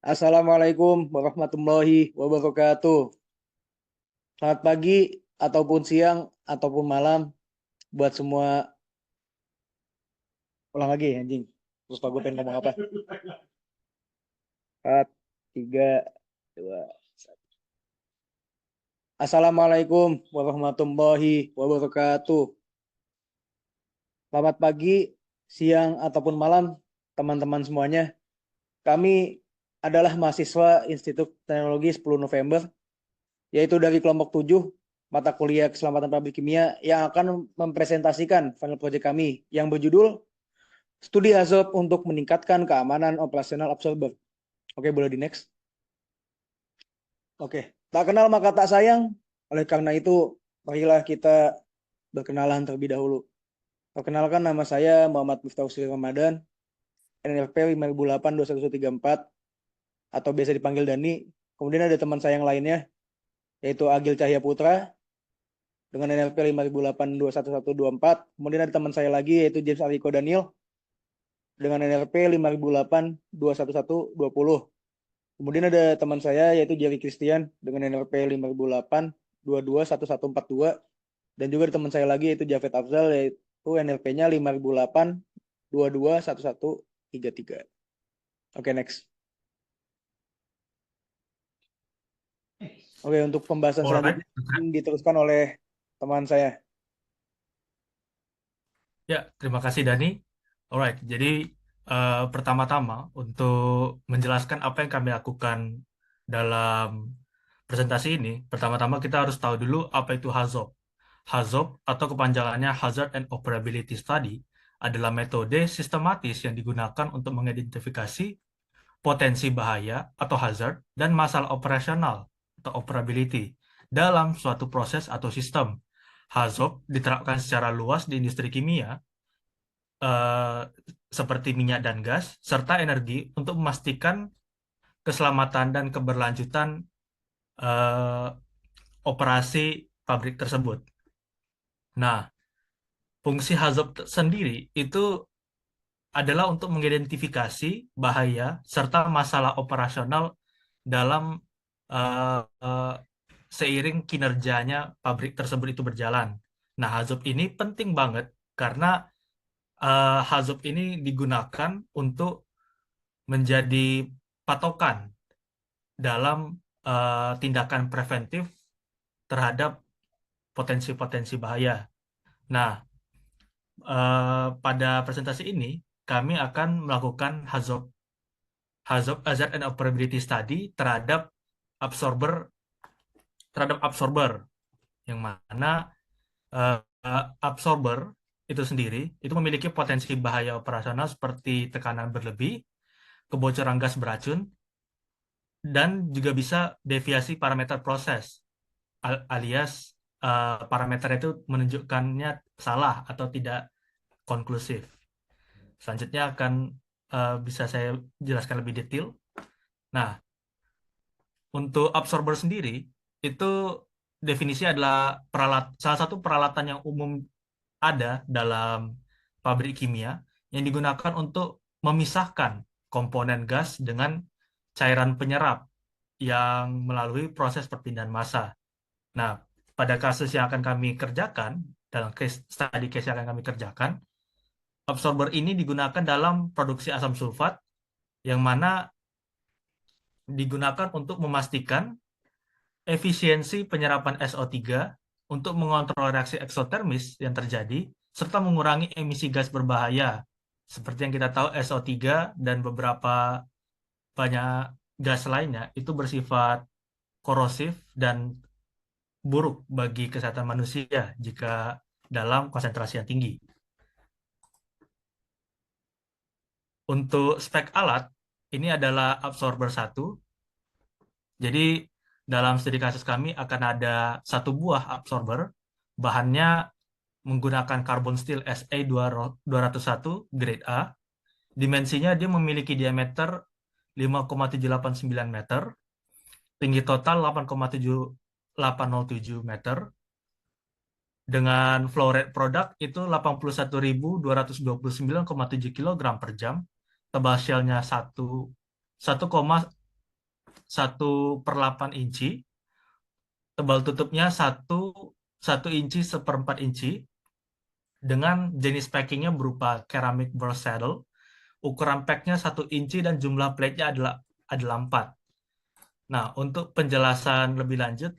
Assalamualaikum warahmatullahi wabarakatuh. Selamat pagi ataupun siang ataupun malam buat semua. Ulang lagi anjing. Lupa gue pengen ngomong apa. 4, 3, 2, 1. Assalamualaikum warahmatullahi wabarakatuh. Selamat pagi, siang ataupun malam teman-teman semuanya. Kami adalah mahasiswa Institut Teknologi 10 November, yaitu dari kelompok 7 mata kuliah keselamatan pabrik kimia yang akan mempresentasikan final project kami yang berjudul Studi Hazard untuk meningkatkan keamanan operasional absorber. Oke, boleh di next. Oke, tak kenal maka tak sayang. Oleh karena itu, marilah kita berkenalan terlebih dahulu. Perkenalkan, nama saya Muhammad Miftahul Sri Ramadan, NNFP 5008-21134 atau biasa dipanggil Dani. Kemudian ada teman saya yang lainnya, yaitu Agil Cahya Putra dengan NLP 5008-21124. Kemudian ada teman saya lagi, yaitu James Ariko Daniel dengan NLP 5008-21120. Kemudian ada teman saya, yaitu Jerry Christian dengan NLP 5008-221142. Dan juga ada teman saya lagi, yaitu Javed Afzal, yaitu NLP-nya 5008-221133. Oke, next. Oke, untuk pembahasan Alright. selanjutnya diteruskan oleh teman saya. Ya, terima kasih Dani. Alright, jadi pertama-tama untuk menjelaskan apa yang kami lakukan dalam presentasi ini, pertama-tama kita harus tahu dulu apa itu HAZOP. HAZOP atau kepanjangannya Hazard and Operability Study adalah metode sistematis yang digunakan untuk mengidentifikasi potensi bahaya atau hazard dan masalah operasional atau operability dalam suatu proses atau sistem. HAZOP diterapkan secara luas di industri kimia eh, seperti minyak dan gas serta energi untuk memastikan keselamatan dan keberlanjutan eh, operasi pabrik tersebut. Nah, fungsi HAZOP sendiri itu adalah untuk mengidentifikasi bahaya serta masalah operasional dalam eh, eh, seiring kinerjanya pabrik tersebut itu berjalan. Nah, HAZOP ini penting banget karena HAZOP ini digunakan untuk menjadi patokan dalam tindakan preventif terhadap potensi-potensi bahaya. Nah, pada presentasi ini kami akan melakukan HAZOP Hazard and Operability Study absorber absorber yang mana eh, absorber itu sendiri itu memiliki potensi bahaya operasional seperti tekanan berlebih, kebocoran gas beracun, dan juga bisa deviasi parameter proses, alias parameter itu menunjukkannya salah atau tidak konklusif. Selanjutnya akan bisa saya jelaskan lebih detail. Nah, untuk absorber sendiri, itu definisi adalah salah satu peralatan yang umum ada dalam pabrik kimia yang digunakan untuk memisahkan komponen gas dengan cairan penyerap yang melalui proses perpindahan massa. Nah, pada kasus yang akan kami kerjakan, dalam study case yang akan kami kerjakan, absorber ini digunakan dalam produksi asam sulfat yang mana digunakan untuk memastikan efisiensi penyerapan SO3 untuk mengontrol reaksi eksotermis yang terjadi serta mengurangi emisi gas berbahaya. Seperti yang kita tahu, SO3 dan beberapa banyak gas lainnya itu bersifat korosif dan buruk bagi kesehatan manusia jika dalam konsentrasi yang tinggi. Untuk spek alat, ini adalah absorber 1. Jadi dalam studi kasus kami akan ada satu buah absorber, bahannya menggunakan carbon steel SA201 grade A. Dimensinya dia memiliki diameter 5,789 meter, tinggi total 8,7807 meter, dengan flow rate produk itu 81.229,7 kg per jam, tebal shellnya 1,1,1 1/8 inci, tebal tutupnya 1 inci 1/4 inci, dengan jenis packingnya berupa keramik bronze saddle. Ukuran packnya 1 inci dan jumlah plate-nya adalah 4. Nah, untuk penjelasan lebih lanjut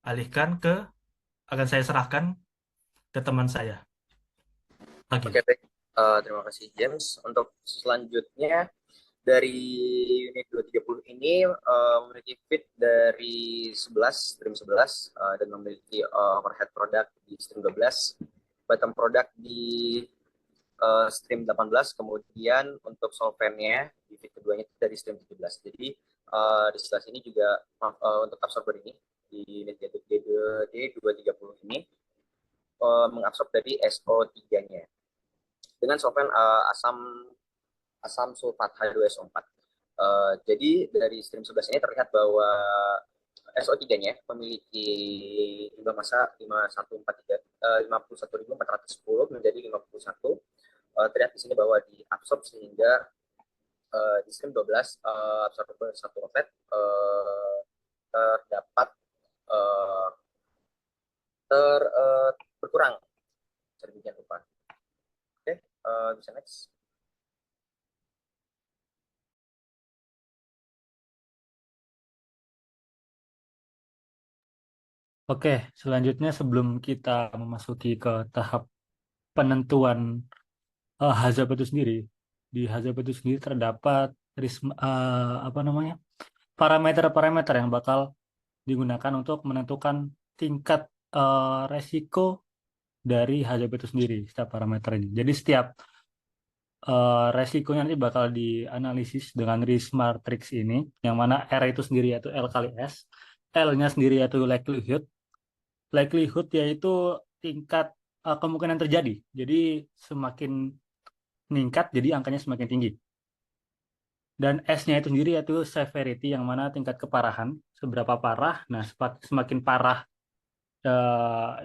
alihkan ke akan saya serahkan ke teman saya lagi. Oke, baik. Terima kasih James. Untuk selanjutnya dari unit 230 ini memiliki fit dari 11 stream 11 dan memiliki overhead product di stream 12, bottom product di stream 18, kemudian untuk solventnya di fit keduanya itu dari stream 17. Jadi di sebelah sini juga untuk absorber ini di unit D230 ini mengabsorb dari SO3-nya dengan solvent asam sulfat H2SO4. Jadi dari stream 11 ini terlihat bahwa SO3-nya memiliki limbah massa 51.410 menjadi 51. Terlihat di sini bahwa diabsorb sehingga di stream 12 absorber satu outlet terdapat berkurang sedemikian rupa. Oke, bisa next. Oke, selanjutnya sebelum kita memasuki ke tahap penentuan hazab itu sendiri, di hazab itu sendiri terdapat apa namanya, parameter-parameter yang bakal digunakan untuk menentukan tingkat resiko dari hazab itu sendiri, setiap parameter ini. Jadi setiap resikonya nanti bakal dianalisis dengan risk matrix ini, yang mana R itu sendiri yaitu L kali S, L-nya sendiri yaitu likelihood, likelihood yaitu tingkat kemungkinan terjadi. Jadi semakin meningkat, jadi angkanya semakin tinggi. Dan S-nya itu sendiri yaitu severity, yang mana tingkat keparahan, seberapa parah. Nah, semakin parah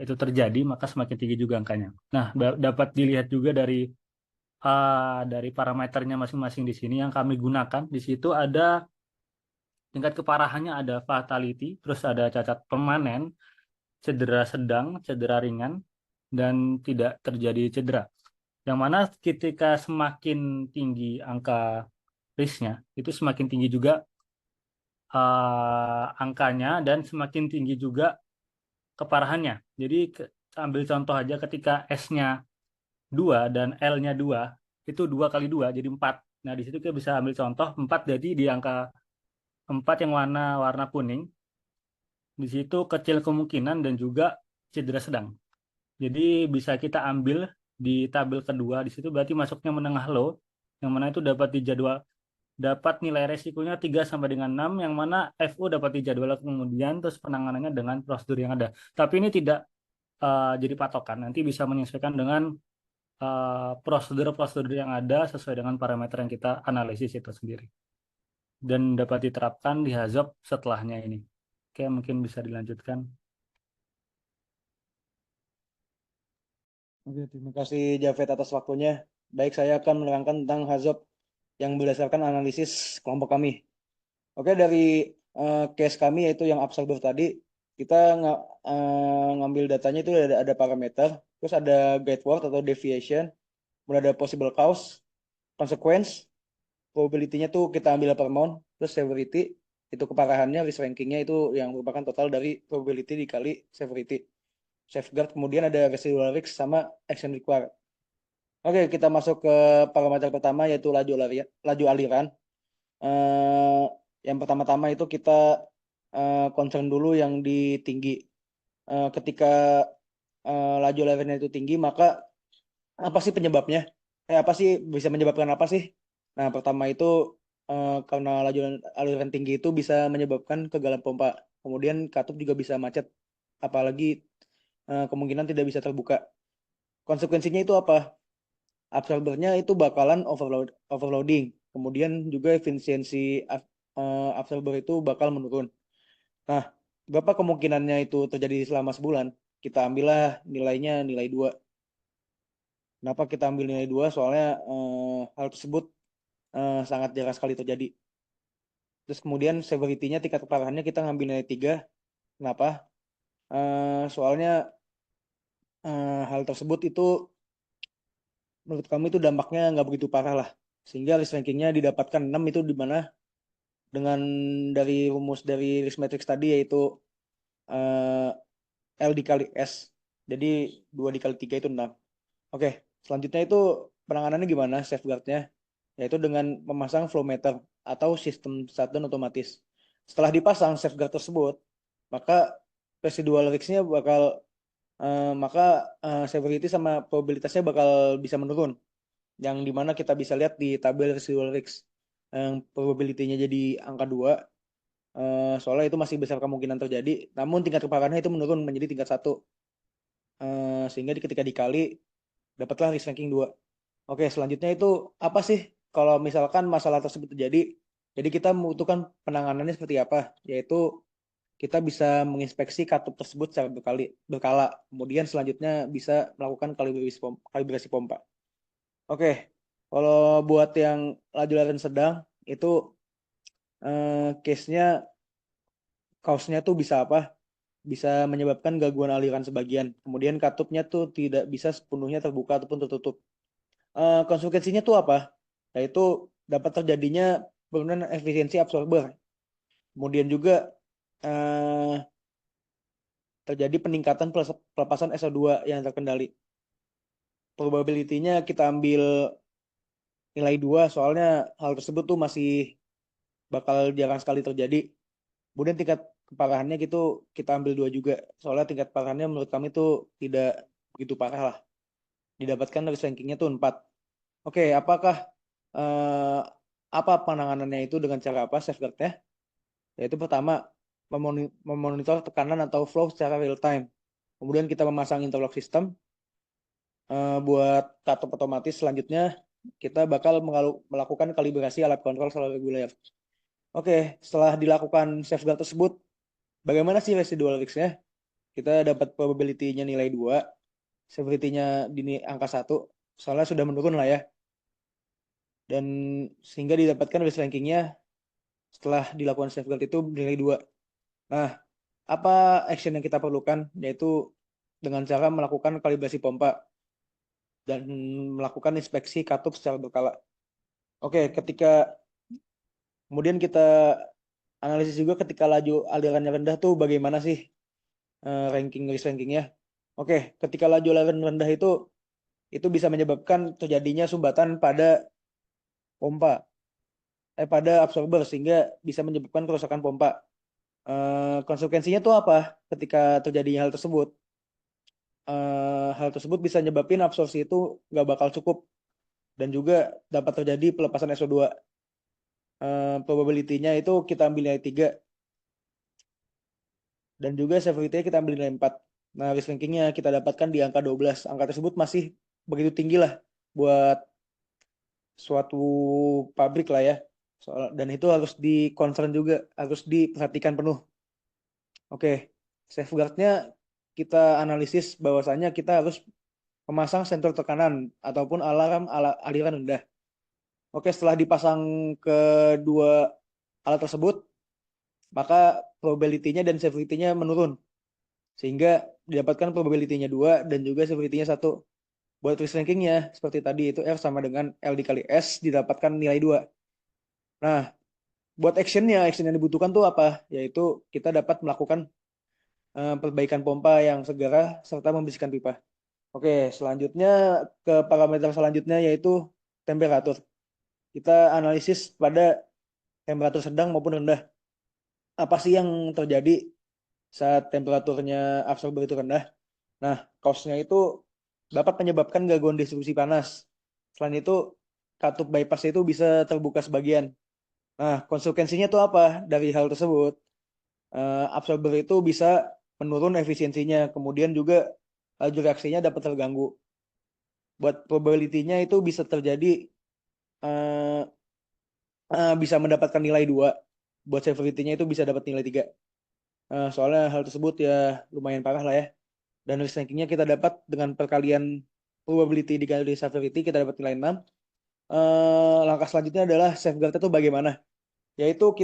itu terjadi, maka semakin tinggi juga angkanya. Nah, dapat dilihat juga dari parameternya masing-masing di sini yang kami gunakan. Di situ ada tingkat keparahannya, ada fatality, terus ada cacat permanen, cedera sedang, cedera ringan, dan tidak terjadi cedera. Yang mana ketika semakin tinggi angka risknya, itu semakin tinggi juga angkanya dan semakin tinggi juga keparahannya. Jadi ambil contoh aja ketika S-nya 2 dan L-nya 2, itu 2 kali 2 jadi 4. Nah, di situ kita bisa ambil contoh 4, jadi di angka 4 yang warna kuning, di situ kecil kemungkinan dan juga cedera sedang. Jadi bisa kita ambil di tabel kedua, di situ berarti masuknya menengah low, yang mana itu dapat nilai resikonya 3 sampai dengan 6, yang mana FU dapat dijadwal kemudian, terus penanganannya dengan prosedur yang ada. Tapi ini tidak jadi patokan, nanti bisa menyesuaikan dengan prosedur-prosedur yang ada sesuai dengan parameter yang kita analisis itu sendiri. Dan dapat diterapkan di hazab setelahnya ini. Oke, mungkin bisa dilanjutkan. Oke, terima kasih Javed atas waktunya. Baik, saya akan menerangkan tentang hazab yang berdasarkan analisis kelompok kami. Oke, dari case kami yaitu yang absorber tadi, kita ngambil datanya itu ada parameter, terus ada guide word atau deviation, kemudian ada possible cause, consequence, probability-nya tuh kita ambil per mount, terus severity, itu keparahannya, risk ranking-nya itu yang merupakan total dari probability dikali severity. Safeguard, kemudian ada residual risk sama action required. Oke, kita masuk ke parameter pertama yaitu laju aliran. Yang pertama-tama itu kita concern dulu yang di tinggi. Ketika laju alirannya itu tinggi, maka apa sih penyebabnya? Apa sih bisa menyebabkan apa sih? Nah, pertama itu karena laju aliran tinggi itu bisa menyebabkan kegalan pompa. Kemudian katup juga bisa macet, apalagi kemungkinan tidak bisa terbuka. Konsekuensinya itu apa? Absorbernya itu bakalan overloading. Kemudian juga efisiensi absorber itu bakal menurun. Nah, berapa kemungkinannya itu terjadi selama sebulan? Kita ambillah nilainya nilai 2. Kenapa kita ambil nilai 2? Soalnya hal tersebut sangat jarang sekali terjadi. Terus kemudian severity-nya, tingkat keparahannya kita ngambil nilai 3. Kenapa? Soalnya hal tersebut itu menurut kami itu dampaknya nggak begitu parah lah. Sehingga risk rankingnya didapatkan 6, itu di mana dengan dari rumus dari risk matrix tadi, yaitu eh, L dikali S. Jadi 2 dikali 3 itu 6. Oke, selanjutnya itu penanganannya gimana safeguard-nya? Yaitu dengan memasang flow meter atau sistem shutdown otomatis. Setelah dipasang safeguard tersebut, maka residual risk-nya severity sama probabilitasnya bakal bisa menurun. Yang dimana kita bisa lihat di tabel residual risk. Yang probability-nya jadi angka 2, soalnya itu masih besar kemungkinan terjadi. Namun tingkat keparahannya itu menurun menjadi tingkat 1. Sehingga ketika dikali, dapatlah risk ranking 2. Oke, selanjutnya itu apa sih kalau misalkan masalah tersebut terjadi? Jadi kita membutuhkan penanganannya seperti apa? Yaitu kita bisa menginspeksi katup tersebut secara berkala. Kemudian selanjutnya bisa melakukan kalibrasi pompa. Oke, kalau buat yang laju-lajuan sedang itu case-nya, cause-nya tuh bisa apa? Bisa menyebabkan gangguan aliran sebagian. Kemudian katupnya tuh tidak bisa sepenuhnya terbuka ataupun tertutup. Konsekuensinya tuh apa? Yaitu dapat terjadinya penurunan efisiensi absorber. Kemudian juga eh, terjadi peningkatan pelepasan SO2 yang terkendali. Probability-nya kita ambil nilai 2, soalnya hal tersebut tuh masih bakal jarang sekali terjadi. Kemudian tingkat keparahannya gitu kita ambil 2 juga, soalnya tingkat keparahannya menurut kami tuh tidak begitu parah lah. Didapatkan dari rankingnya tuh 4. Oke, eh, apa penanganannya itu dengan cara apa safeguard-nya? Yaitu pertama, memonitor tekanan atau flow secara real time. Kemudian kita memasang interlock system. Buat katup otomatis selanjutnya, kita bakal melakukan kalibrasi alat kontrol secara reguler. Oke, setelah dilakukan safeguard tersebut, bagaimana sih residual risk-nya? Kita dapat probability-nya nilai 2, severity-nya di angka 1, soalnya sudah menurun lah ya. Dan sehingga didapatkan risk ranking-nya setelah dilakukan safeguard itu nilai 2. Nah, apa action yang kita perlukan? Yaitu dengan cara melakukan kalibrasi pompa dan melakukan inspeksi katup secara berkala. Oke, kemudian kita analisis juga ketika laju alirannya rendah tuh bagaimana sih risk rankingnya. Oke, ketika laju aliran rendah itu bisa menyebabkan terjadinya sumbatan pada absorber, sehingga bisa menyebabkan kerusakan pompa. Konsekuensinya tuh apa ketika terjadinya hal tersebut bisa nyebabin absorpsi itu nggak bakal cukup, dan juga dapat terjadi pelepasan SO2. Probability-nya itu kita ambil nilai 3, dan juga severity-nya kita ambil nilai 4. Nah, risk ranking-nya kita dapatkan di angka 12. Angka tersebut masih begitu tinggi lah buat suatu pabrik lah ya. Dan itu harus di-concern juga, harus diperhatikan penuh. Oke, safeguard-nya kita analisis bahwasanya kita harus memasang sensor tekanan ataupun alarm aliran rendah. Oke, setelah dipasang kedua alat tersebut, maka probability-nya dan severity-nya menurun. Sehingga didapatkan probability-nya 2 dan juga severity-nya 1. Buat risk ranking-nya, seperti tadi, itu R sama dengan L dikali S, didapatkan nilai 2. Nah, buat action yang dibutuhkan tuh apa? Yaitu kita dapat melakukan perbaikan pompa yang segera serta membersihkan pipa. Oke, selanjutnya ke parameter selanjutnya yaitu temperatur. Kita analisis pada temperatur sedang maupun rendah. Apa sih yang terjadi saat temperaturnya absorber itu rendah? Nah, cause-nya itu dapat menyebabkan gangguan distribusi panas. Selain itu, katup bypass itu bisa terbuka sebagian. Nah, konsekuensinya itu apa dari hal tersebut? Absorber itu bisa menurun efisiensinya, kemudian juga laju reaksinya dapat terganggu. Buat probability-nya itu bisa terjadi, uh, bisa mendapatkan nilai 2. Buat severity-nya itu bisa dapat nilai 3. Soalnya hal tersebut ya lumayan parah lah ya. Dan risk ranking-nya kita dapat dengan perkalian probability dikali severity, kita dapat nilai 6. Langkah selanjutnya adalah safeguard itu bagaimana? Yaitu